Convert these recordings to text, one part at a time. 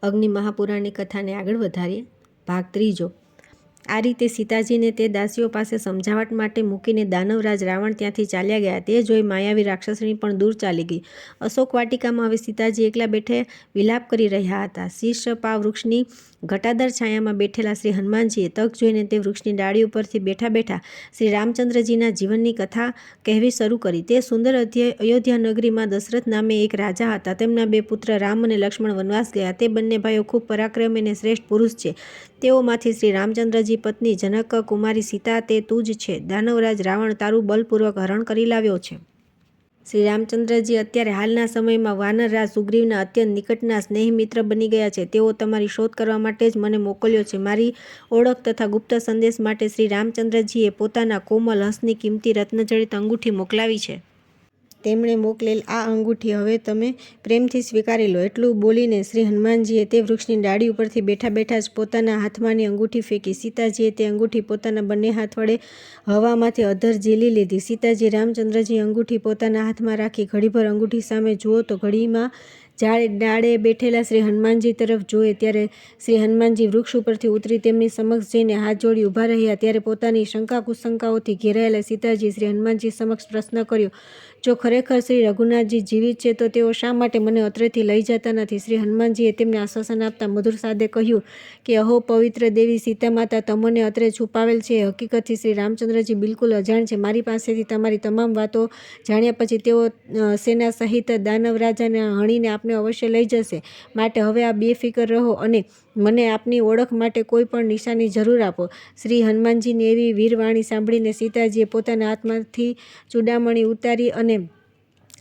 અગ્નિ મહાપુરાણની કથાને આગળ વધારીએ. ભાગ ત્રીજો. આ રીતે સીતાજીને તે દાસીઓ પાસે સમજાવટ માટે મૂકીને દાનવરાજ રાવણ ત્યાંથી ચાલ્યા ગયા. તે જોઈ માયાવી રાક્ષસણી પણ દૂર ચાલી ગઈ. અશોક વાટિકામાં હવે સીતાજી એકલા બેઠે વિલાપ કરી રહ્યા હતા. શીર્ષપા વૃક્ષની ઘટાદાર છાયામાં બેઠેલા શ્રી હનુમાનજીએ તક જોઈને તે વૃક્ષની ડાળી ઉપરથી બેઠા બેઠા શ્રી રામચંદ્રજીના જીવનની કથા કહેવી શરૂ કરી. તે સુંદર અયોધ્યા નગરીમાં દશરથ નામે એક રાજા હતા. તેમના 2 પુત્ર રામ અને લક્ષ્મણ વનવાસ ગયા. તે બંને ભાઈઓ ખૂબ પરાક્રમી અને શ્રેષ્ઠ પુરુષ છે. તેઓમાંથી શ્રી રામચંદ્રજી પત્ની જનક કુમારી સીતા તે તું જ છે. દાનવરાજ રાવણ તારું બલપૂર્વક હરણ કરી લાવ્યો છે. શ્રી રામચંદ્રજી અત્યારે હાલના સમયમાં વાનરરાજ સુગ્રીવના અત્યંત નિકટના સ્નેહી મિત્ર બની ગયા છે. તેઓ તમારી શોધ કરવા માટે જ મને મોકલ્યો છે. મારી ઓળખ તથા ગુપ્ત સંદેશ માટે શ્રી રામચંદ્રજીએ પોતાના કોમલ હસ્તની કિંમતી રત્નજડિત અંગૂઠી મોકલાવી છે. તેમણે મોકલેલ આ અંગૂઠી હવે તમે પ્રેમથી સ્વીકારી લો. એટલું બોલીને શ્રી હનુમાનજીએ તે વૃક્ષની ડાળી ઉપરથી બેઠા બેઠા જ પોતાના હાથમાંની અંગૂઠી ફેંકી. સીતાજીએ તે અંગૂઠી પોતાના બંને હાથ વડે હવામાંથી અધર ઝીલી લીધી. સીતાજી રામચંદ્રજી અંગૂઠી પોતાના હાથમાં રાખી ઘડીભર અંગૂઠી સામે જુઓ તો ઘડીમાં ડાળે બેઠેલા શ્રી હનુમાનજી તરફ જોયે. ત્યારે શ્રી હનુમાનજી વૃક્ષ ઉપરથી ઉતરી તેમની સમક્ષ જઈને હાથ જોડી ઊભા રહ્યા. ત્યારે પોતાની શંકા કુશંકાઓથી ઘેરાયેલા સીતાજી શ્રી હનુમાનજી સમક્ષ પ્રશ્ન કર્યો, જો ખરેખર શ્રી રઘુનાથજી જીવિત છે તો તેઓ શા માટે મને અત્રેથી લઈ જતા નથી? શ્રી હનુમાનજીએ તેમને આશ્વાસન આપતા મધુર સાદે કહ્યું કે અહો પવિત્ર દેવી સીતા માતા તમને અત્રે છુપાવેલ છે. હકીકતથી શ્રી રામચંદ્રજી બિલકુલ અજાણ છે. મારી પાસેથી તમારી તમામ વાતો જાણ્યા પછી તેઓ સેના સહિત દાનવ રાજાને હણીને આપને અવશ્ય લઈ જશે. માટે હવે આ બેફિકર રહો અને મને આપની ઓળખ માટે કોઈ પણ નિશાની જરૂર આપો. શ્રી હનુમાનજીની એવી વીરવાણી સાંભળીને સીતાજીએ પોતાના હાથમાંથી ચૂડામણી ઉતારી અને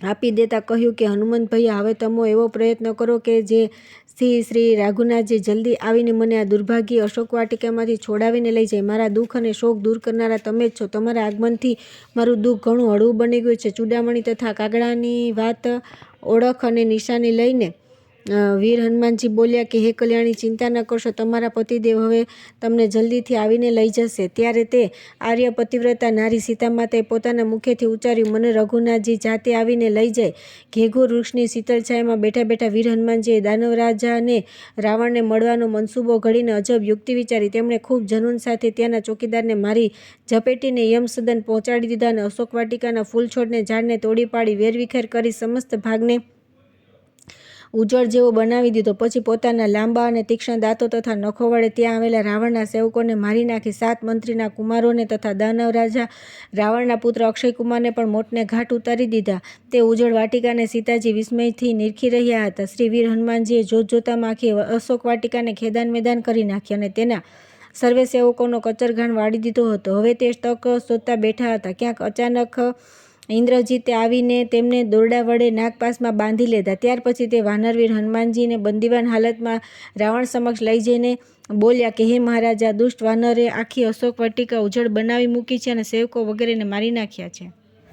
આપી દેતા કહ્યું કે હનુમંત ભૈયા, હવે તમે એવો પ્રયત્ન કરો કે જેથી શ્રી રઘુનાથજી જલ્દી આવીને મને આ દુર્ભાગી અશોક વાટિકામાંથી છોડાવીને લઈ જાય. મારા દુઃખ અને શોક દૂર કરનારા તમે જ છો. તમારા આગમનથી મારું દુઃખ ઘણું હળવું બની ગયું છે. ચૂડામણી તથા કાગડાની વાત, ઓળખ અને નિશાની લઈને વીર હનુમાનજી બોલ્યા કે હે કલ્યાણી, ચિંતા ન કરશો. તમારા પતિદેવ હવે તમને જલ્દીથી આવીને લઈ જશે. ત્યારે તે આર્ય પતિવ્રતા નારી સીતા માતાએ પોતાના મુખેથી ઉચ્ચાર્યું, મને રઘુનાથજી જાતે આવીને લઈ જાય. ઘેઘૂર વૃક્ષની શીતળ છાયામાં બેઠા બેઠા વીર હનુમાનજીએ દાનવરાજાને રાવણને મળવાનો મનસૂબો ઘડીને અજબ યુક્તિ વિચારી. તેમણે ખૂબ જનૂન સાથે ત્યાંના ચોકીદારને મારી ઝપેટીને યમસદન પહોંચાડી દીધા અને અશોક વાટિકાના ફૂલ છોડને ઝાડને તોડી પાડી વેરવિખેર કરી સમસ્ત ભાગને ઉજળ જેવો બનાવી દીધો. પછી પોતાના લાંબા અને તીક્ષ્ણ દાંતો તથા નખો વડે ત્યાં આવેલા રાવણના સેવકોને મારી નાખી. 7 મંત્રીના કુમારોને તથા દાનવ રાજા રાવણના પુત્ર અક્ષયકુમારને પણ મોતને ઘાટ ઉતારી દીધા. તે ઉજળ વાટિકાને સીતાજી વિસ્મયથી નિરખી રહ્યા હતા. શ્રી વીર હનુમાનજીએ જોતજોતામાં આખી અશોક વાટિકાને ખેદાન મેદાન કરી નાખી અને તેના સર્વે સેવકોનો કચરઘાણ વાળી દીધો હતો. હવે તે તક શોધતા બેઠા હતા. ક્યાંક અચાનક ઇન્દ્રજીતે આવીને તેમને દોરડા વડે નાગપાસમાં બાંધી લીધા. ત્યાર પછી તે વાનરવીર હનુમાનજીને બંદીવાન હાલતમાં રાવણ સમક્ષ લઈ જઈને બોલ્યા કે હે મહારાજા, દુષ્ટ વાનરે આખી અશોક વાટિકા ઉજળ બનાવી મૂકી છે અને સેવકો વગેરેને મારી નાખ્યા છે.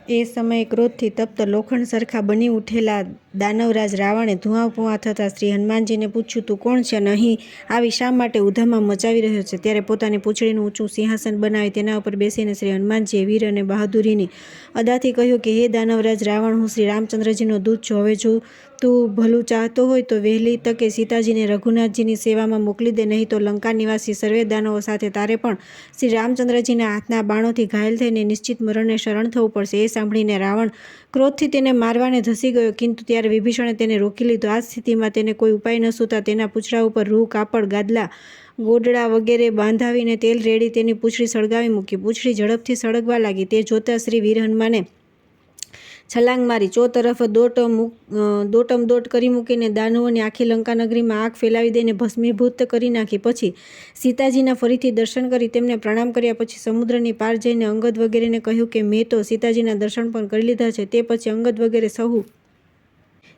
એ સમયે ક્રોધથી તપ્ત લોખંડ સરખા બની ઉઠેલા દાનવરાજ રાવણે ધુઆં થતાં શ્રી હનુમાનજીને પૂછ્યું, તું કોણ છે અને અહીં આવી શા માટે ઉધામાં મચાવી રહ્યો છે? ત્યારે પોતાની પૂંછડીનું ઊંચું સિંહાસન બનાવી તેના ઉપર બેસીને શ્રી હનુમાનજીએ વીર અને બહાદુરીની અદાથી કહ્યું કે હે દાનવરાજ રાવણ, હું શ્રી રામચંદ્રજીનો દૂત છું. હવે જો તું ભલું ચાહતો હોય તો વહેલી તકે સીતાજીને રઘુનાથજીની સેવામાં મોકલી દે, નહીં તો લંકા નિવાસી સર્વે દાનવો સાથે તારે પણ શ્રી રામચંદ્રજીના હાથના બાણોથી ઘાયલ થઈને નિશ્ચિત મરણને શરણ થવું પડશે. એ સાંભળીને રાવણ ક્રોધથી તેને મારવાને ધસી ગયો, કિંતુ ત્યારે વિભીષણે તેને રોકી લીધો. આ સ્થિતિમાં તેને કોઈ ઉપાય ન સૂતા તેના પૂંછડા ઉપર રૂ, કાપડ, ગાદલા, ગોદડા વગેરે બાંધાવીને તેલ રેડી તેની પૂંછડી સળગાવી મૂકી. પૂંછડી ઝડપથી સળગવા લાગી. તે જોતા શ્રી વીર હનુમાને છલાંગ મારી ચોતરફ દોટમ દોટ કરી મૂકીને દાનવોની આખી લંકા નગરીમાં આગ ફેલાવી દઈને ભસ્મીભૂત કરી નાખી. પછી સીતાજીના ફરીથી દર્શન કરી તેમને પ્રણામ કર્યા. પછી સમુદ્રની પાર જઈને અંગદ વગેરેને કહ્યું કે મેં તો સીતાજીના દર્શન પણ કરી લીધા છે. તે પછી અંગદ વગેરે સહુ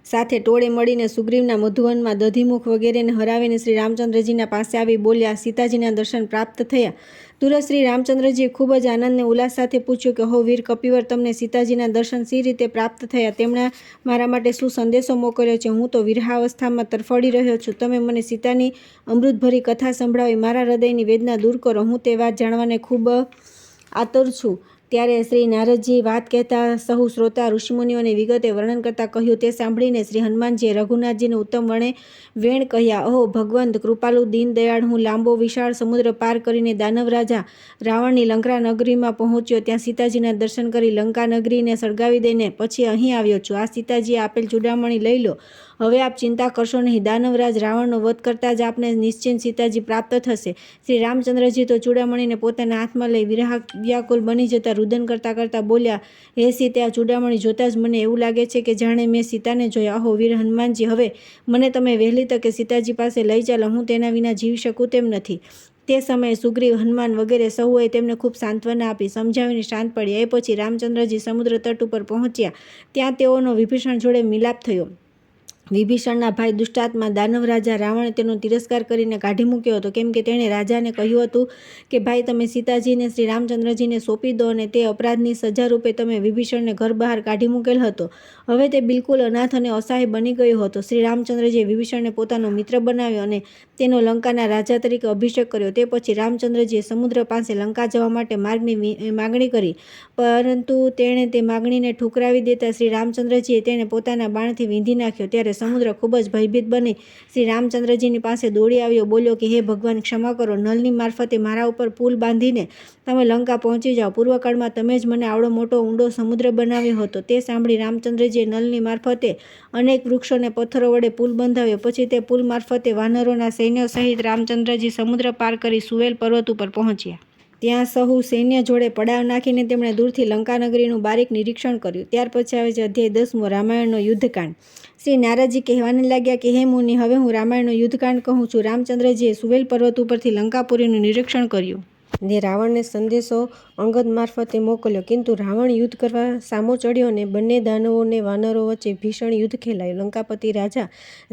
સાથે ટોળે મળીને સુગ્રીવના મધુવનમાં દધીમુખ વગેરેને હરાવીને શ્રી રામચંદ્રજીના પાસે આવી બોલ્યા, સીતાજીના દર્શન પ્રાપ્ત થયા. તુરત શ્રી રામચંદ્રજીએ ખૂબ જ આનંદને ઉલ્લાસ સાથે પૂછ્યું કે હો વીર કપિવર, તમને સીતાજીના દર્શન સી રીતે પ્રાપ્ત થયા? તેમણે મારા માટે શું સંદેશો મોકલ્યો છે? હું તો વિરહાવસ્થામાં તરફડી રહ્યો છું. તમે મને સીતાની અમૃતભરી કથા સંભળાવી મારા હૃદયની વેદના દૂર કરો. હું તે વાત જાણવાને ખૂબ આતુર છું. ત્યારે શ્રી નારદજી વાત કહેતા સહુ શ્રોતા ઋષિમુનિઓને વિગતે વર્ણન કરતા કહ્યું. તે સાંભળીને શ્રી હનુમાનજીએ રઘુનાથજીને ઉત્તમ વેણ કહ્યા. અહો ભગવંત, કૃપાલુ, દીન દયાળ, હું લાંબો વિશાળ સમુદ્ર પાર કરીને દાનવ રાજા રાવણની લંકા નગરીમાં પહોંચ્યો. ત્યાં સીતાજીના દર્શન કરી લંકા નગરીને સળગાવી દઈને પછી અહીં આવ્યો છું. આ સીતાજીએ આપેલ ચૂડામણી લઈ લો. હવે આપ ચિંતા કરશો નહીં. દાનવરાજ રાવણનો વધ કરતાં જ આપને નિશ્ચિંત સીતાજી પ્રાપ્ત થશે. શ્રી રામચંદ્રજી તો ચૂડામણીને પોતાના હાથમાં લઈ વ્યાકુલ બની જતા રુદન કરતાં કરતાં બોલ્યા, હે સીતે, આ ચૂડામણી જોતાં જ મને એવું લાગે છે કે જાણે મેં સીતાને જોયા. અહો વીર હનુમાનજી, હવે મને તમે વહેલી તકે સીતાજી પાસે લઈ ચાલો. હું તેના વિના જીવી શકું તેમ નથી. તે સમયે સુગ્રીવ, હનુમાન વગેરે સૌએ તેમને ખૂબ સાંત્વના આપી સમજાવીને શાંત પડ્યા. એ પછી રામચંદ્રજી સમુદ્ર તટ ઉપર પહોંચ્યા. ત્યાં તેઓનો વિભીષણ જોડે મિલાપ થયો. વિભીષણના ભાઈ દુષ્ટાત્મા દાનવ રાજા રાવણે તેનો તિરસ્કાર કરીને કાઢી મૂક્યો હતો, કેમ કે તેણે રાજાને કહ્યું હતું કે ભાઈ તમે સીતાજીને શ્રી રામચંદ્રજીને સોંપી દો, અને તે અપરાધની સજા રૂપે તમે વિભીષણને ઘર બહાર કાઢી મૂકેલ હતો. હવે તે બિલકુલ અનાથ અને અસહાય બની ગયો હતો. શ્રી રામચંદ્રજીએ વિભીષણને પોતાનો મિત્ર બનાવ્યો અને તેનો લંકાના રાજા તરીકે અભિષેક કર્યો. તે પછી રામચંદ્રજીએ સમુદ્ર પાસે લંકા જવા માટે માર્ગની માગણી કરી, પરંતુ તેણે તે માગણીને ઠુકરાવી દેતા શ્રી રામચંદ્રજીએ તેને પોતાના બાણથી વીંધી નાખ્યો. ત્યારે સમુદ્ર ખૂબ જ ભયભીત બની શ્રી રામચંદ્રજીની પાસે દોડી આવ્યો. બોલ્યો કે હે ભગવાન, ક્ષમા કરો. નલની મારફતે મારા ઉપર પુલ બાંધીને તમે લંકા પહોંચી જાઓ. પૂર્વકાળમાં તમે જ મને આવડો મોટો ઊંડો સમુદ્ર બનાવ્યો હતો. તે સાંભળી રામચંદ્રજીએ નલની મારફતે અનેક વૃક્ષોને પથ્થરો વડે પુલ બંધાવ્યો. પછી તે પુલ મારફતે વાનરોના સૈન્ય સહિત રામચંદ્રજી સમુદ્ર પાર કરી સુવેલ પર્વત ઉપર પહોંચ્યા. ત્યાં સહુ સૈન્ય જોડે પડાવ નાખીને તેમણે દૂરથી લંકાનગરીનું બારીક નિરીક્ષણ કર્યું. ત્યાર પછી આવે છે અધ્યાય 10મો, રામાયણનો યુદ્ધકાંડ. શ્રી નારદજી કહેવાને લાગ્યા કે હે મુનિ, હવે હું રામાયણનો યુદ્ધકાંડ કહું છું. રામચંદ્રજીએ સુવેલ પર્વત ઉપરથી લંકાપુરીનું નિરીક્ષણ કર્યું. ને રાવણને સંદેશો અંગદ મારફતે મોકલ્યો, କିନ୍ତୁ રાવણ યુદ્ધ કરવા સામો ચડ્યો અને બંને દાનવો ને વાનરો વચ્ચે ભીષણ યુદ્ધ ખેલાયું. લંકાપતિ રાજા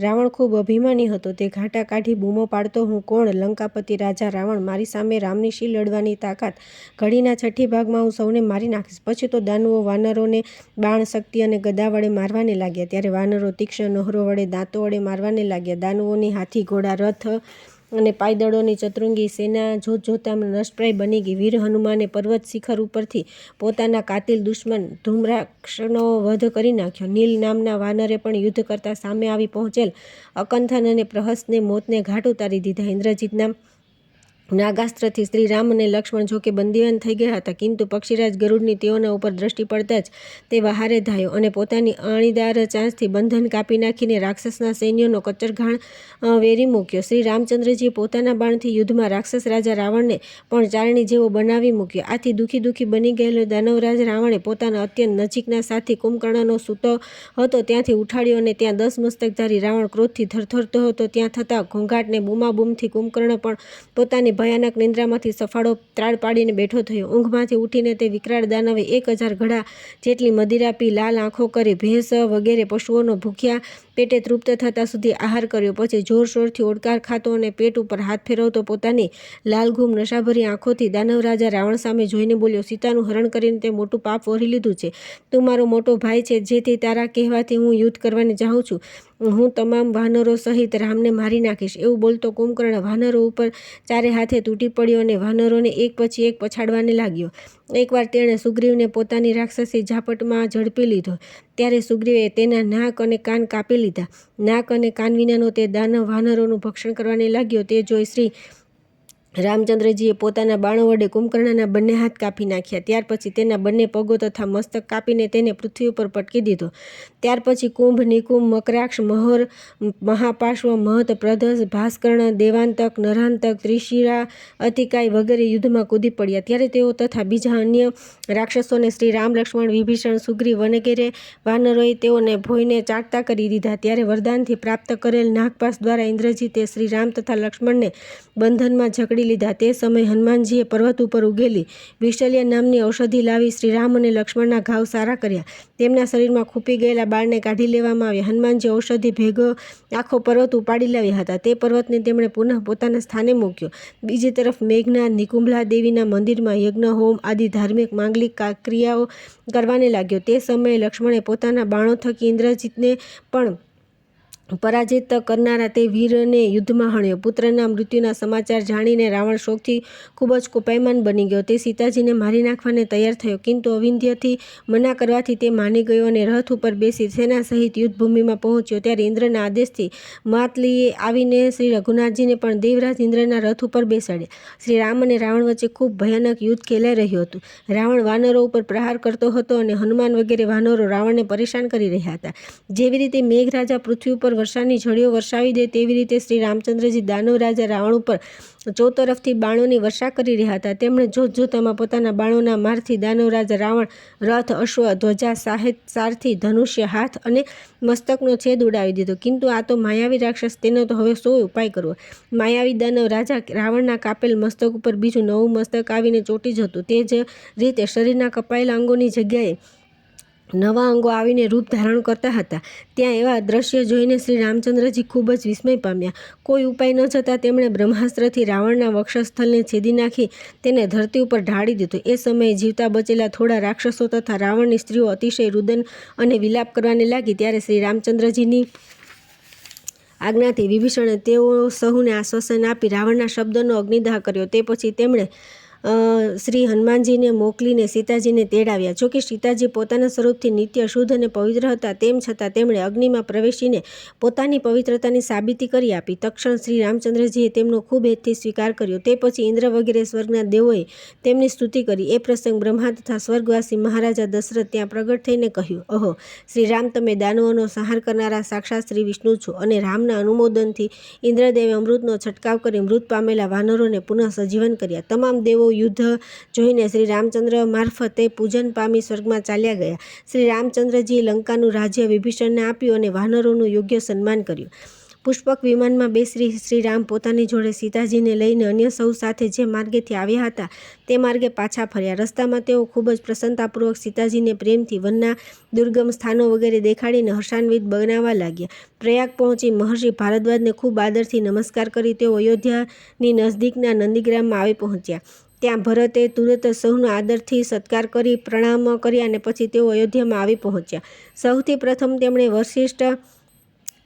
રાવણ ખૂબ અભિમાની હતો. તે ઘાટા કાઢી બૂમો પાડતો, હું કોણ? લંકાપતિ રાજા રાવણ, મારી સામે રામની શી લડવાની તાકાત? ઘડીના છઠ્ઠી ભાગમાં હું સૌને મારી નાખીશ. પછી તો દાનવો વાનરોને બાણ, શક્તિ અને ગદા વડે મારવાને લાગ્યા. ત્યારે વાનરો તીક્ષ્ણ નહોરો વડે, દાંતો વડે મારવાને લાગ્યા. દાનવોની હાથી, ઘોડા, રથ અને પાયદળોની ચતુરંગી સેના જોતજોતામાં નષ્ટપ્રાય બની ગઈ. વીર હનુમાને પર્વત શિખર ઉપરથી પોતાના કાતિલ દુશ્મન ધૂમ્રાક્ષનો વધ કરી નાખ્યો. નીલ નામના વાનરે પણ યુદ્ધ કરતા સામે આવી પહોંચેલ અકંથન અને પ્રહસને મોતને ઘાટ ઉતારી દીધા. ઇન્દ્રજીતના નાગાસ્ત્રથી શ્રી રામ અને લક્ષ્મણ જોકે બંદીવાન થઈ ગયા હતા, କିନ୍ତୁ પક્ષીરાજ ગરુડની તેઓના ઉપર દ્રષ્ટિ પડતા જ તે વહારે ધાયો અને પોતાની અણીદાર ચાંચથી બંધન કાપી નાખીને રાક્ષસના સૈન્યનો કચરઘાણ વેરી મૂક્યો. શ્રી રામચંદ્રજીએ પોતાના બાણથી યુદ્ધમાં રાક્ષસ રાજા રાવણને પણ ચારણી જેવો બનાવી મૂક્યો. આથી દુઃખી બની ગયેલો દાનવરાજ રાવણે પોતાના અત્યંત નજીકના સાથી કુંભકર્ણનો સૂતો હતો ત્યાંથી ઉઠાડ્યો, અને ત્યાં 10 મસ્તકધારી રાવણ ક્રોધથી થરથરતો હતો. ત્યાં થતા ઘોંઘાટને બૂમાબૂમથી કુંભકર્ણ પણ પોતાની ભયાનક નિંદ્રામાંથી સફાળો ત્રાડ પાડીને બેઠો થયો. ઊંઘમાંથી ઉઠીને તે વિકરાળ દાનવે 1000 ઘડા જેટલી મદિરા પી, લાલ આંખો કરી, ભેંસ વગેરે પશુઓનો ભૂખ્યા પેટે તૃપ્ત થતા સુધી આહાર કર્યો. પછી જોરશોરથી ઓડકાર ખાતો અને પેટ ઉપર હાથ ફેરવતો પોતાની લાલઘૂમ નશાભરી આંખોથી દાનવ રાજા રાવણ સામે જોઈને બોલ્યો, સીતાનું હરણ કરીને તે મોટું પાપ વહોરી લીધું છે. તું મારો મોટો ભાઈ છે, જેથી તારા કહેવાથી હું યુદ્ધ કરવાને જાઉં છું. હું તમામ વાનરો સહિત રામને મારી નાખીશ. એવું બોલતો કુંભકર્ણ વાનરો ઉપર ચારે હાથે તૂટી પડ્યો અને વાનરોને એક પછી એક પછાડવાને લાગ્યો. એકવાર તેણે સુગ્રીવને પોતાની રાક્ષસી ઝાપટમાં ઝડપી લીધો. ત્યારે સુગ્રીવે તેના નાક અને કાન કાપી લીધા. નાક અને કાન વિનાનો તે દાનવ વાનરોનું ભક્ષણ કરવાને લાગ્યો. તે જોઈ શ્રી રામચંદ્રજીએ પોતાના બાણો વડે કુંભકર્ણના બંને હાથ કાપી નાખ્યા. ત્યાર પછી તેના બંને પગો તથા મસ્તક કાપીને તેને પૃથ્વી ઉપર પટકી દીધો. ત્યાર પછી કુંભ, નિકુંભ, મકરાક્ષ, મહોર, મહાપાર્શ્વ, મહત, પ્રધસ, ભાસ્કર્ણ, દેવાંતક, નરાંતક, ત્રિશિરા, અતિકાય વગેરે યુદ્ધમાં કૂદી પડ્યા. ત્યારે તેઓ તથા બીજા અન્ય રાક્ષસોને શ્રી રામ, લક્ષ્મણ, વિભીષણ, સુગ્રીવ વગેરે વાનરોએ તેઓને ભોયને ચાટતા કરી દીધા. ત્યારે વરદાનથી પ્રાપ્ત કરેલ નાગપાશ દ્વારા ઇન્દ્રજીતે શ્રી રામ તથા લક્ષ્મણને બંધનમાં જકડી લીધા. તે સમયે હનુમાનજીએ પર્વત ઉપર ઉગેલી વિશલ્ય નામની ઔષધિ લાવી શ્રી રામ અને લક્ષ્મણના ઘાવ સારા કર્યા. તેમના શરીરમાં ખૂપી ગયેલા બાળને કાઢી લેવામાં આવ્યા. હનુમાનજી ઔષધિ ભેગો આખો પર્વત ઉપાડી લાવ્યા હતા. તે પર્વતને તેમણે પુનઃ પોતાના સ્થાને મૂક્યો. બીજી તરફ મેઘનાદ નિકુંભલા દેવીના મંદિરમાં યજ્ઞ, હોમ આદિ ધાર્મિક માંગલિક ક્રિયાઓ કરવાને લાગ્યો. તે સમયે લક્ષ્મણે પોતાના બાણો થકી ઇન્દ્રજીતને પણ પરાજિત કરનારા તે વીરને યુદ્ધમાં હણ્યો. પુત્રના મૃત્યુના સમાચાર જાણીને રાવણ શોકથી ખૂબ જ કોપાયમાન બની ગયો. તે સીતાજીને મારી નાખવાને તૈયાર થયો, કિંતુ અવિંધ્યથી મના કરવાથી તે માની ગયો અને રથ ઉપર બેસી સેના સહિત યુદ્ધભૂમિમાં પહોંચ્યો. ત્યારે ઇન્દ્રના આદેશથી માતલીએ આવીને શ્રી રઘુનાથજીને પણ દેવરાજ ઇન્દ્રના રથ ઉપર બેસાડ્યા. શ્રી રામ અને રાવણ વચ્ચે ખૂબ ભયાનક યુદ્ધ ખેલાઈ રહ્યું હતું. રાવણ વાનરો ઉપર પ્રહાર કરતો હતો અને હનુમાન વગેરે વાનરો રાવણને પરેશાન કરી રહ્યા હતા. જેવી રીતે મેઘરાજા પૃથ્વી ઉપર વર્ષાની ઝડીઓ વર્ષાવી દે તેવી રીતે શ્રી રામચંદ્રજી દાનવ રાજા રાવણ ઉપર ચોતરફથી બાણોની વર્ષા કરી રહ્યા હતા. તેમણે જોતજોતામાં પોતાના બાણોના મારથી દાનવ રાજા રાવણ રથ, અશ્વ, ધ્વજા, સારથી, ધનુષ્ય, હાથ અને મસ્તકનો છેદ ઉડાવી દીધો. કિંતુ આ તો માયાવી રાક્ષસ, તેનો તો હવે શો ઉપાય કરવો. માયાવી દાનવ રાજા રાવણના કાપેલ મસ્તક ઉપર બીજું નવું મસ્તક આવીને ચોંટી જતું. તે જ રીતે શરીરના કપાયેલા અંગોની જગ્યાએ નવા અંગો આવીને રૂપ ધારણ કરતા હતા. ત્યાં એવા દ્રશ્ય જોઈને શ્રી રામચંદ્રજી ખૂબ જ વિસ્મય પામ્યા. કોઈ ઉપાય ન જતાં તેમણે બ્રહ્માસ્ત્રથી રાવણના વક્ષસ્થલને છેદી નાખી તેને ધરતી ઉપર ઢાળી દીધો. એ સમયે જીવતા બચેલા થોડા રાક્ષસો તથા રાવણની સ્ત્રીઓ અતિશય રુદન અને વિલાપ કરવાને લાગી. ત્યારે શ્રી રામચંદ્રજીની આજ્ઞાથી વિભીષણે તેઓ સહુને આશ્વાસન આપી રાવણના શબ્દનો અગ્નિદાહ કર્યો. તે પછી તેમણે શ્રી હનુમાનજીને મોકલીને સીતાજીને તેડાવ્યા. જોકે સીતાજી પોતાના સ્વરૂપથી નિત્ય શુદ્ધ અને પવિત્ર હતા, તેમ છતાં તેમણે અગ્નિમાં પ્રવેશીને પોતાની પવિત્રતાની સાબિતી કરી આપી. તક્ષણ શ્રી રામચંદ્રજીએ તેમનો ખૂબ હેતથી સ્વીકાર કર્યો. તે પછી ઇન્દ્ર વગેરે સ્વર્ગના દેવોએ તેમની સ્તુતિ કરી. એ પ્રસંગ બ્રહ્મા તથા સ્વર્ગવાસી મહારાજા દશરથ ત્યાં પ્રગટ થઈને કહ્યું, અહો શ્રી રામ, તમે દાનવોનો સંહાર કરનારા સાક્ષાત શ્રી વિષ્ણુ છો. અને રામના અનુમોદનથી ઇન્દ્રદેવે અમૃતનો છંટકાવ કરી મૃત પામેલા વાનરોને પુનઃ સજીવન કર્યા. તમામ દેવો યુદ્ધ જોઈને શ્રી રામચંદ્ર મારફતે પૂજન પામી સ્વર્ગમાં ચાલ્યા ગયા. શ્રી રામચંદ્રજીએ લંકાનું રાજ્ય વિભીષણને આપ્યું અને વાનરોનું યોગ્ય સન્માન કર્યું. પુષ્પક વિમાનમાં બેસી શ્રી રામ પોતાની જોડે સીતાજીને લઈને અન્ય સૌ સાથે જે માર્ગેથી આવ્યા હતા તે માર્ગે પાછા ફર્યા. રસ્તામાં તેઓ ખૂબ જ પ્રસન્નતાપૂર્વક સીતાજીને પ્રેમથી વનના દુર્ગમ સ્થાનો વગેરે દેખાડીને હર્ષાન્વિત બનાવવા લાગ્યા. પ્રયાગ પહોંચી મહર્ષિ ભારદ્વાજને ખૂબ આદરથી નમસ્કાર કરી તેઓ અયોધ્યાની નજદીકના નંદીગ્રામમાં આવી પહોંચ્યા. ત્યાં ભરતે તુરત સૌનો આદરથી સત્કાર કરી પ્રણામ કર્યા અને પછી તેઓ અયોધ્યામાં આવી પહોંચ્યા. સૌથી પ્રથમ તેમણે વશિષ્ઠ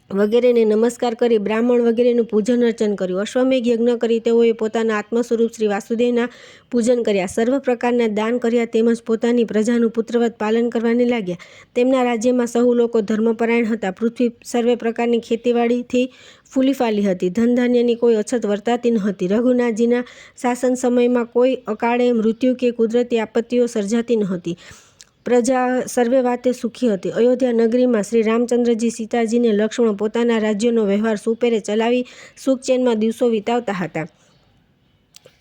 વગેરેને નમસ્કાર કરી બ્રાહ્મણ વગેરેનું પૂજન અર્ચન કર્યું. અશ્વમેઘ યજ્ઞ કરી તેઓએ પોતાના આત્મ સ્વરૂપ શ્રી વાસુદેવના પૂજન કર્યા. સર્વ પ્રકારના દાન કર્યા તેમજ પોતાની પ્રજાનું પુત્રવત પાલન કરવાને લાગ્યા. તેમના રાજ્યમાં સહુ લોકો ધર્મપરાયણ હતા. પૃથ્વી સર્વે પ્રકારની ખેતીવાડીથી ફૂલી ફાલી હતી. ધન ધાન્યની કોઈ અછત વર્તાતી નહોતી. રઘુનાથજીના શાસન સમયમાં કોઈ અકાળે મૃત્યુ કે કુદરતી આપત્તિઓ સર્જાતી નહોતી. પ્રજા સર્વે વાતે સુખી હતી. અયોધ્યા નગરીમાં શ્રી રામચંદ્રજી, સીતાજીને લક્ષ્મણ પોતાના રાજ્યનો વ્યવહાર સુપેરે ચલાવી સુખચેનમાં દિવસો વિતાવતા હતા.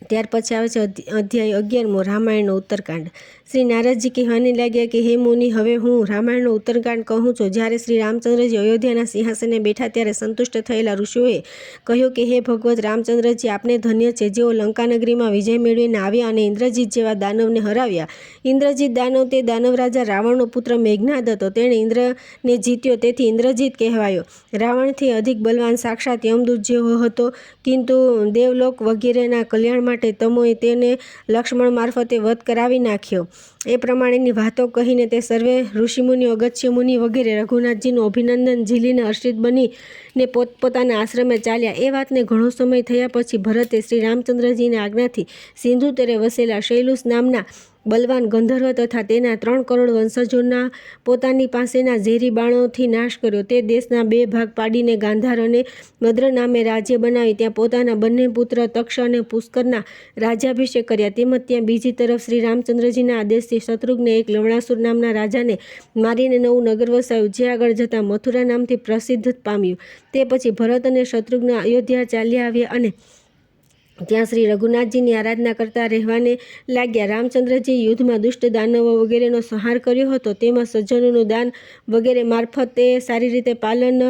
ત્યાર પછી આવે છે અધ્યાય 11મો, રામાયણનો ઉત્તરકાંડ. શ્રી નારદજી કહેવાને લાગ્યા કે હે મુનિ, હવે હું રામાયણનો ઉત્તરકાંડ કહું છું. જ્યારે શ્રી રામચંદ્રજી અયોધ્યાના સિંહાસને બેઠા ત્યારે સંતુષ્ટ થયેલા ઋષિઓએ કહ્યું કે હે ભગવત રામચંદ્રજી, આપને ધન્ય છે જેઓ લંકાનગરીમાં વિજય મેળવીને આવ્યા અને ઇન્દ્રજીત જેવા દાનવને હરાવ્યા. ઇન્દ્રજીત દાનવ તે દાનવ રાજા રાવણનો પુત્ર મેઘનાદ હતો. તેણે ઇન્દ્રને જીત્યો, તેથી ઇન્દ્રજીત કહેવાયો. રાવણથી અધિક બલવાન સાક્ષાત યમદૂત જેવો હતો, કિંતુ દેવલોક વગેરેના કલ્યાણ માટે તમોએ તેને લક્ષ્મણ મારફતે વધ કરાવી નાખ્યો. એ પ્રમાણેની વાતો કહીને તે સર્વે ઋષિમુનિઓ, અગસ્ત્ય મુનિ વગેરે રઘુનાથજીનું અભિનંદન ઝીલીને હર્ષિત બનીને પોતપોતાના આશ્રમે ચાલ્યા. એ વાતને ઘણો સમય થયા પછી ભરતે શ્રી રામચંદ્રજીની આજ્ઞાથી સિંધુ તીરે વસેલા શૈલુસ નામના બલવાન ગંધર્વ તથા તેના 3 કરોડ વંશજોના પોતાની પાસેના ઝેરી બાણોથી નાશ કર્યો. તે દેશના 2 ભાગ પાડીને ગાંધાર અને મદ્ર નામે રાજ્ય બનાવી ત્યાં પોતાના બંને પુત્ર તક્ષ અને પુષ્કરના રાજ્યાભિષેક કર્યા. તેમજ ત્યાં બીજી તરફ શ્રી રામચંદ્રજીના આદેશથી શત્રુઘ્ને એક લવણાસુર નામના રાજાને મારીને નવું નગર વસાવ્યું, જે આગળ જતાં મથુરા નામથી પ્રસિદ્ધ પામ્યું. તે પછી ભરત અને શત્રુઘ્ન અયોધ્યા ચાલ્યા આવ્યા અને ત્યાં શ્રી રઘુનાથજીની આરાધના કરતા રહેવાને લાગ્યા. રામચંદ્રજી યુદ્ધમાં દુષ્ટ દાનવો વગેરેનો સંહાર કર્યો હતો. તેમાં સજ્જનોનું દાન વગેરે મારફતે સારી રીતે પાલન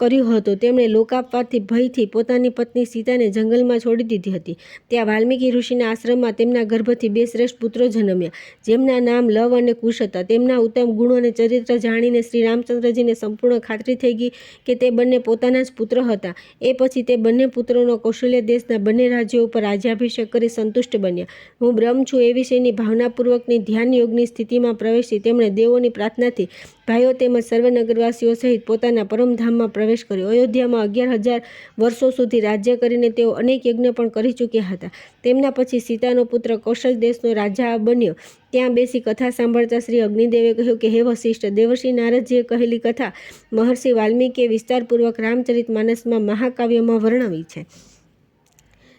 કર્યું હતું. તેમણે લોકાપવાદથી ભયથી પોતાની પત્ની સીતાને જંગલમાં છોડી દીધી હતી. ત્યાં વાલ્મીકી ઋષિના આશ્રમમાં તેમના ગર્ભથી 2 શ્રેષ્ઠ પુત્રો જન્મ્યા, જેમના નામ લવ અને કુશ હતા. તેમના ઉત્તમ ગુણો અને ચરિત્ર જાણીને શ્રી રામચંદ્રજીને સંપૂર્ણ ખાતરી થઈ ગઈ કે તે બંને પોતાના જ પુત્ર હતા. એ પછી તે બંને પુત્રોનો કૌશલ્ય દેશના બંને રાજ્યો ઉપર રાજ્યાભિષેક કરી સંતુષ્ટ બન્યા. હું બ્રહ્મ છું એ વિષયની ભાવનાપૂર્વકની ધ્યાન યોગની સ્થિતિમાં પ્રવેશી તેમણે દેવોની પ્રાર્થનાથી ભાઈઓ તેમજ સર્વ નગરવાસીઓ સહિત પોતાના પરમધામમાં પ્રવેશ કર્યો. અયોધ્યામાં 11,000 વર્ષો સુધી રાજ્ય કરીને તેઓ અનેક યજ્ઞ પણ કરી ચૂક્યા હતા. તેમના પછી સીતાનો પુત્ર કૌશલ દેશનો રાજા બન્યો. ત્યાં બેસી કથા સાંભળતા શ્રી અગ્નિદેવે કહ્યું કે હે વશિષ્ઠ, દેવર્ષિ નારદજીએ કહેલી કથા મહર્ષિ વાલ્મીકીએ વિસ્તારપૂર્વક રામચરિતમાનસમાં મહાકાવ્યમાં વર્ણવી છે.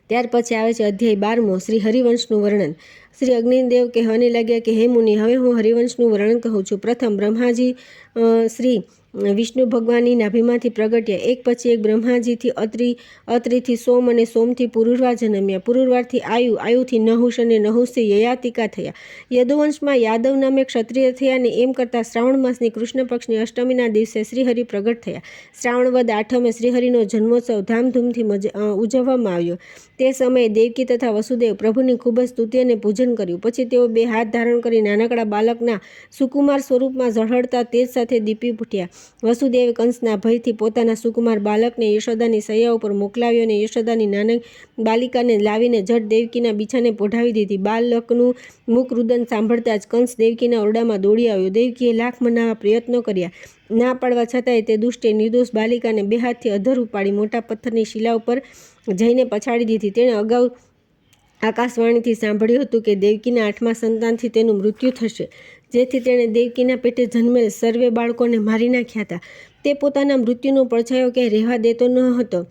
ત્યાર પછી આવે છે અધ્યાય 12મો, શ્રી હરિવંશનું વર્ણન. શ્રી અગ્નિદેવ કહેવાને લાગ્યા કે હે મુનિ, હવે હું હરિવંશનું વર્ણન કહું છું. પ્રથમ બ્રહ્માજી શ્રી વિષ્ણુ ભગવાનની નાભીમાંથી પ્રગટ્યા. એક પછી એક બ્રહ્માજીથી અત્રિથી સોમ અને સોમથી પુરુરવા જન્મ્યા. પુરુરવાથી આયુ, આયુથી નહુષ અને નહુષથી યયાતિકા થયા. યદુવંશમાં યાદવ નામે ક્ષત્રિય થયા અને એમ કરતાં શ્રાવણ માસની કૃષ્ણ પક્ષની અષ્ટમીના દિવસે શ્રીહરિ પ્રગટ થયા. શ્રાવણ વદ આઠમે શ્રીહરિનો જન્મોત્સવ ધામધૂમથી ઉજવવામાં આવ્યો. તે સમયે દેવકી તથા વસુદેવ પ્રભુની ખૂબ જ સ્તુતિ અને પૂજન કર્યું. પછી તેઓ 2 હાથ ધારણ કરી નાનકડા બાલકના સુકુમાર સ્વરૂપમાં ઝળહળતા તેજ સાથે દીપી ઉઠ્યા. વસુદેવે કંસના ભયથી પોતાના સુકુમાર બાલકને યશોદાની સૈયા ઉપર મોકલાવ્યો અને યશોદાની નાની બાલિકાને લાવીને જટ દેવકીના બીછાને પોઢાવી દીધી. બાલકનું મુખ રુદન સાંભળતા જ કંસ દેવકીના ઓરડામાં દોડી આવ્યો. દેવકીએ લાખ મનાવા પ્રયત્નો કર્યા. ના પાડવા છતાંય તે દુષ્ટે નિર્દોષ બાલિકાને 2 હાથથી અધર ઉપાડી મોટા પથ્થરની શિલા ઉપર જઈને પછાડી દીધી. તેણે અગાઉ આકાશવાણીથી સાંભળ્યું હતું કે દેવકીના 8મા સંતાનથી તેનું મૃત્યુ થશે, જેથી તેણે દેવકીના પેટે જન્મેલ સર્વે બાળકોને મારી નાખ્યા હતા. તે પોતાના મૃત્યુનો પડછાયો ક્યાંય રહેવા દેતો ન હતો.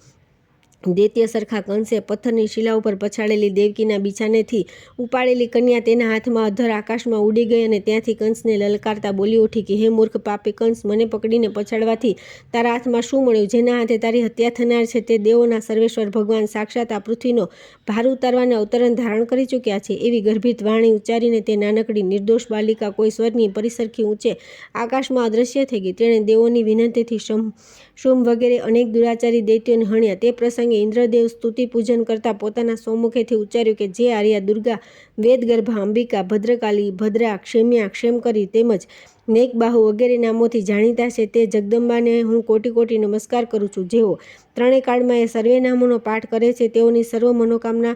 દૈત્ય સરખા કંસે પથ્થરની શિલા ઉપર પછાડેલી દેવકીના બીછાનેથી ઉપાડેલી કન્યા તેના હાથમાં અધર આકાશમાં ઉડી ગઈ અને ત્યાંથી કંસને લલકારતા બોલી ઉઠી કે હે મૂર્ખ પાપી કંસ, મને પકડીને પછાડવાથી તારા હાથમાં શું મળ્યું? જેના હાથે તારી હત્યા થનાર છે તે દેવોના સર્વેશ્વર ભગવાન સાક્ષાત આ પૃથ્વીનો ભાર ઉતારવાને અવતરણ ધારણ કરી ચૂક્યા છે. એવી ગર્ભિત વાણી ઉચ્ચારીને તે નાનકડી નિર્દોષ બાલિકા કોઈ સ્વરની પરિસરખી ઊંચે આકાશમાં અદ્રશ્ય થઈ ગઈ. તેણે દેવોની વિનંતીથી શુંભ વગેરે અનેક દુરાચારી દૈત્યોને હણ્યા. તે પ્રસંગે ઇન્દ્રદેવ સ્તુતિ પૂજન કરતા પોતાના સૌમુખેથી ઉચ્ચાર્યું કે જે આર્યા દુર્ગા, વેદગર્ભા, અંબિકા, ભદ્રકાલી, ભદ્રા, ક્ષેમ્યા, ક્ષેમકરી તેમજ નેકબાહુ વગેરે નામોથી જાણીતા છે તે જગદંબાને હું કોટી કોટી નમસ્કાર કરું છું. જેઓ 3 કાળમાં એ સર્વે નામોનો પાઠ કરે છે તેઓની સર્વ મનોકામના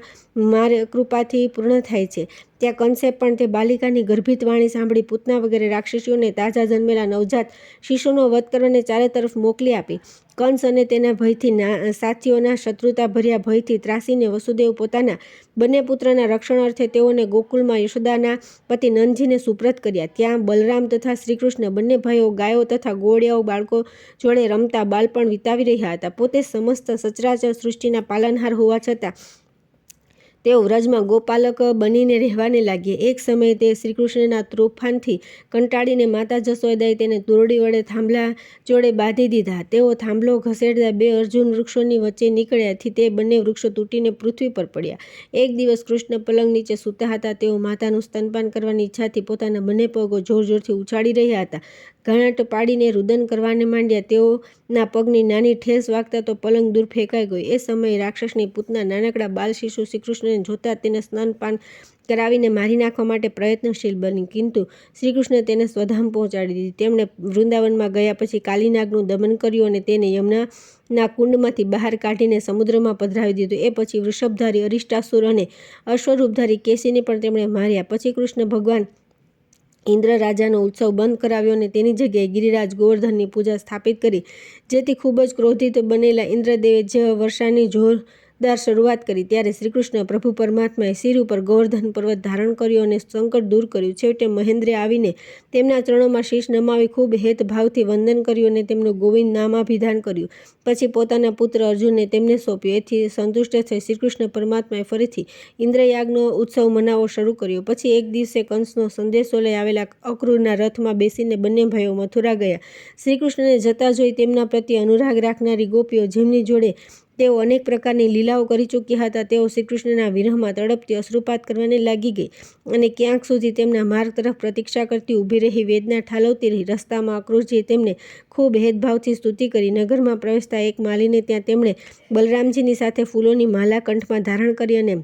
મારી કૃપાથી પૂર્ણ થાય છે. ત્યાં કંસે પણ તે બાલિકાની ગર્ભિત વાણી સાંભળી પૂતના વગેરે રાક્ષસીઓને તાજા જન્મેલા નવજાત શિશુનો વધ કરવાને ચારે તરફ મોકલી આપી. કંસ અને તેના ભયથી સાથીઓના શત્રુતા ભર્યા ભયથી ત્રાસીને વસુદેવ પોતાના બંને પુત્રના રક્ષણ અર્થે તેઓને ગોકુલમાં યશોદાના પતિ નંદજીને સુપ્રત કર્યા. ત્યાં બલરામ તથા શ્રીકૃષ્ણ બંને ભાઈઓ ગાયો તથા ગોળિયાઓ બાળકો જોડે રમતા બાળપણ વિતાવી રહ્યા હતા. પોતે સમસ્ત સચરાચર સૃષ્ટિના પાલનહાર હોવા છતાં તેઓ વ્રજમાં ગોપાલક બનીને રહેવાને લાગ્યા. એક સમયે તે શ્રીકૃષ્ણના તોફાનથી કંટાળીને માતા જશોદાએ તેને દોરડી વડે થાંભલા જોડે બાંધી દીધા. તેઓ થાંભલો ઘસેડતા 2 અર્જુન વૃક્ષોની વચ્ચે નીકળ્યાથી તે બંને વૃક્ષો તૂટીને પૃથ્વી પર પડ્યા. એક દિવસ કૃષ્ણ પલંગ નીચે સૂતા હતા. તેઓ માતાનું સ્તનપાન કરવાની ઈચ્છાથી પોતાના બંને પગો જોર જોરથી ઉછાળી રહ્યા હતા. ઘાટ પાડીને રુદન કરવાને માંડ્યા. તેઓના પગની નાની ઠેસ વાગતા તો પલંગ દૂર ફેંકાઈ ગયો. એ સમયે રાક્ષસની પૂતના નાનકડા બાલ શિશુ શ્રીકૃષ્ણને જોતા તેને સ્તનપાન કરાવીને મારી નાખવા માટે પ્રયત્નશીલ બની, કિંતુ શ્રીકૃષ્ણે તેને સ્વધામ પહોંચાડી દીધી. તેમણે વૃંદાવનમાં ગયા પછી કાલીનાગનું દમન કર્યું અને તેને યમુનાના કુંડમાંથી બહાર કાઢીને સમુદ્રમાં પધરાવી દીધું. એ પછી વૃષભધારી અરિષ્ટાસુર અને અશ્વરૂપધારી કેસીને પણ તેમણે માર્યા. પછી કૃષ્ણ ભગવાન ઇન્દ્ર રાજાનો ઉત્સવ બંધ કરાવ્યો અને તેની જગ્યાએ ગિરિરાજ ગોવર્ધનની પૂજા સ્થાપિત કરી, જેથી ખૂબ જ ક્રોધિત બનેલા ઇન્દ્રદેવે જ વર્ષાની જોરદાર શરૂઆત કરી. ત્યારે શ્રીકૃષ્ણ પ્રભુ પરમાત્માએ શિર ઉપર ગોવર્ધન પર્વત ધારણ કર્યો અને સંકટ દૂર કર્યું. છેવટે મહેન્દ્રે આવીને તેમના ચરણોમાં શીશ નમાવી ખૂબ હેતભાવથી વંદન કર્યું અને તેમનું ગોવિંદ નામાભિધાન કર્યું. પછી પોતાના પુત્ર અર્જુનને તેમને સોંપ્યું. એથી સંતુષ્ટ થઈ શ્રીકૃષ્ણ પરમાત્માએ ફરીથી ઇન્દ્રયાગનો ઉત્સવ મનાવવો શરૂ કર્યો. પછી એક દિવસે કંસનો સંદેશો લઈ આવેલા અક્રૂરના રથમાં બેસીને બંને ભાઈઓ મથુરા ગયા. શ્રીકૃષ્ણને જતા જોઈ તેમના પ્રત્યે અનુરાગ રાખનારી ગોપીઓ, જેમની જોડે તેઓ અનેક પ્રકારની લીલાઓ કરી ચૂક્યા હતા, તેઓ શ્રીકૃષ્ણના વિરહમાં તડપતી અશ્રુપાત કરવાને લાગી ગઈ અને ક્યાંક સુધી તેમના માર્ગ તરફ પ્રતીક્ષા કરતી ઊભી રહી વેદના ઠાલવતી રહી. રસ્તામાં અક્રૂરજીએ તેમને ખૂબ હેતભાવથી સ્તુતિ કરી. નગરમાં પ્રવેશતા એક માલીને ત્યાં તેમણે બલરામજીની સાથે ફૂલોની માલા કંઠમાં ધારણ કરી અને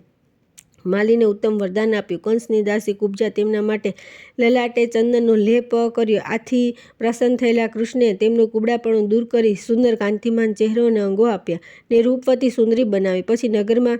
માલીને ઉત્તમ વરદાન આપ્યું. કંસની દાસી કુબ્જા તેમના માટે લલાટે ચંદનનો લેપ કર્યો. આથી પ્રસન્ન થયેલા કૃષ્ણે તેમનું કુબડાપણું દૂર કરી સુંદર કાંતિમાન ચહેરો અને અંગો આપ્યા ને રૂપવતી સુંદરી બનાવી. પછી નગરમાં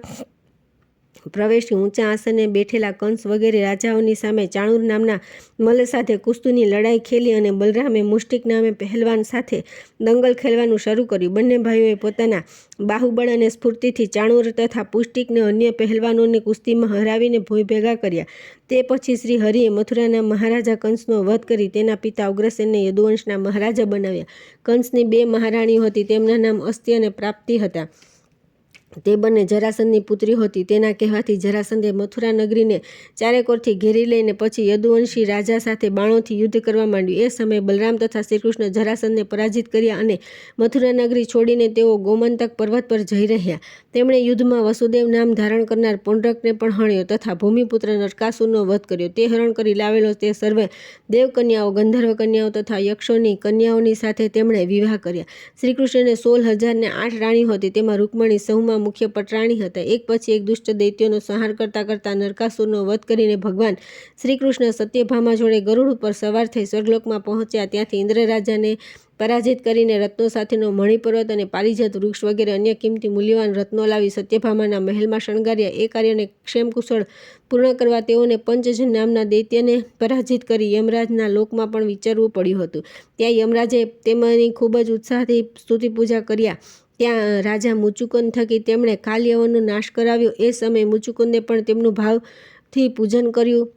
પ્રવેશી ઊંચા આસને બેઠેલા કંસ વગેરે રાજાઓની સામે ચાણૂર નામના મલ્લ સાથે કુસ્તીની લડાઈ ખેલી અને બલરામે મુષ્ટિક નામે પહેલવાન સાથે દંગલ ખેલવાનું શરૂ કર્યું. બંને ભાઈઓએ પોતાના બાહુબળ અને સ્ફૂર્તિથી ચાણૂર તથા પુષ્ટિકને અન્ય પહેલવાનોને કુસ્તીમાં હરાવીને ભોંય ભેગા કર્યા. તે પછી શ્રી હરિએ મથુરાના મહારાજા કંસનો વધ કરી તેના પિતા ઉગ્રસેનને યદુવંશના મહારાજા બનાવ્યા. કંસની 2 મહારાણીઓ હતી. તેમના નામ અસ્તિ અને પ્રાપ્તિ હતા. તે બંને જરાસંધની પુત્રીઓ હતી. તેના કહેવાથી જરાસંધે મથુરા નગરીને ચારેકોરથી ઘેરી લઈને પછી યદુવંશી રાજા સાથે બાણોથી યુદ્ધ કરવા માંડ્યું. એ સમયે બલરામ તથા શ્રીકૃષ્ણ જરાસંધને પરાજિત કર્યા અને મથુરા નગરી છોડીને તેઓ ગોમંતક પર્વત પર જઈ રહ્યા. તેમણે યુદ્ધમાં વસુદેવ નામ ધારણ કરનાર પૌંડ્રકને પણ હણ્યો તથા ભૂમિપુત્ર નરકાસુરનો વધ કર્યો. તે હરણ કરી લાવેલો તે સર્વે દેવકન્યાઓ, ગંધર્વ કન્યાઓ તથા યક્ષોની કન્યાઓની સાથે તેમણે વિવાહ કર્યા. શ્રીકૃષ્ણને 16,008 રાણીઓ હતી. તેમાં રૂકમણી સૌમાં મુખ્ય પટરાણી હતા. એક પછી એક દુષ્ટ દૈત્યોનો સંહાર કરતા કરતા નરકાસુરનો વધ કરીને ભગવાન શ્રીકૃષ્ણ સત્યભામા જોડે ગરુડ ઉપર સવાર થઈ સ્વર્ગલોકમાં પહોંચ્યા. ત્યાંથી ઇન્દ્ર રાજાને પરાજિત કરીને રત્નો સાથેનો મણિપર્વત અને પારિજાત વૃક્ષ વગેરે અન્ય કિંમતી મૂલ્યવાન રત્નો લાવી સત્યભામાના મહેલમાં શણગાર્યા. એ કાર્યને ક્ષેમકુશળ પૂર્ણ કરવા તેઓને પંચજન નામના દૈત્યને પરાજિત કરી યમરાજના લોકમાં પણ વિચરવું પડ્યું હતું. ત્યાં યમરાજે તેમની ખૂબ જ ઉત્સાહથી સ્તુતિ પૂજા કર્યા. ત્યાં રાજા મુચુકુંદ થકી તેમણે કાલયવનનો નાશ કરાવ્યો. એ સમયે મુચુકુંદે પણ તેમનું ભાવથી પૂજન કર્યું.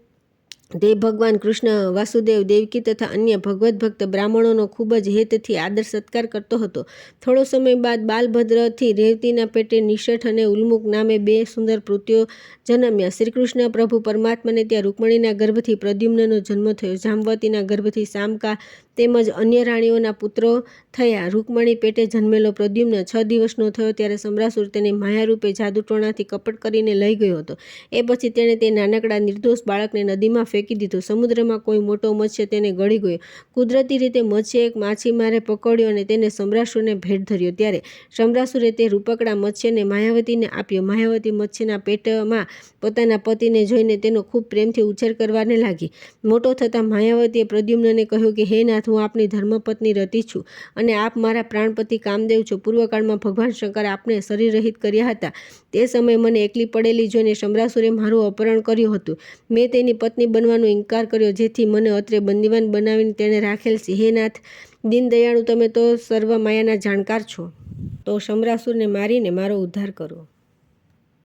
તે ભગવાન કૃષ્ણ, વાસુદેવ, દેવકી તથા અન્ય ભગવદ્ ભક્ત બ્રાહ્મણોનો ખૂબ જ હેતથી આદર સત્કાર કરતો હતો. થોડો સમય બાદ બાલભદ્રથી રેવતીના પેટે નિષઠ અને ઉલ્મુક નામે 2 સુંદર પુત્રીઓ જન્મ્યા. શ્રીકૃષ્ણ પ્રભુ પરમાત્માને ત્યાં રૂકમણીના ગર્ભથી પ્રદ્યુમ્નનો જન્મ થયો. જાંબવતીના ગર્ભથી શામકા તેમજ અન્ય રાણીઓના પુત્રો થયા. રૂકમણી પેટે જન્મેલો પ્રદ્યુમ્ન 6 દિવસનો થયો ત્યારે સમરાસુર તેને માયારૂપે જાદુટોણાથી કપટ કરીને લઈ ગયો હતો. એ પછી તેણે તે નાનકડા નિર્દોષ બાળકને નદીમાં ફેંકી દીધું. સમુદ્રમાં કોઈ મોટો મત્સ્ય તેને ગળી ગયો. કુદરતી રીતે મત્સ્ય એક માછીમારે પકડ્યો અને તેને સમરાસુરને ભેટ ધર્યો. ત્યારે સમરાસુરે તે રૂપકડા મત્સ્યને માયાવતીને આપ્યો. માયાવતી મત્સ્યના પેટમાં પોતાના પતિને જોઈને તેનો ખૂબ પ્રેમથી ઉછેર કરવાને લાગી. મોટો થતાં માયાવતીએ પ્રદ્યુમ્નને કહ્યું કે હે નાથ, હું આપની ધર્મપત્ની રતિ છું અને આપ મારા પ્રાણપતિ કામદેવ છો. પૂર્વકાળમાં ભગવાન શંકર આપને શરીર રહિત કર્યા હતા. તે સમયે મને એકલી પડેલી જોઈને સમરાસુરે મારું અપહરણ કર્યું હતું. મેં તેની પત્ની બનવાનો ઇનકાર કર્યો, જેથી મને અત્રે બંદીવાન બનાવીને તેણે રાખેલ છે. હે નાથ દીનદયાળુ, તમે તો સર્વ માયાના જાણકાર છો, તો સમરાસુરને મારીને મારો ઉદ્ધાર કરો.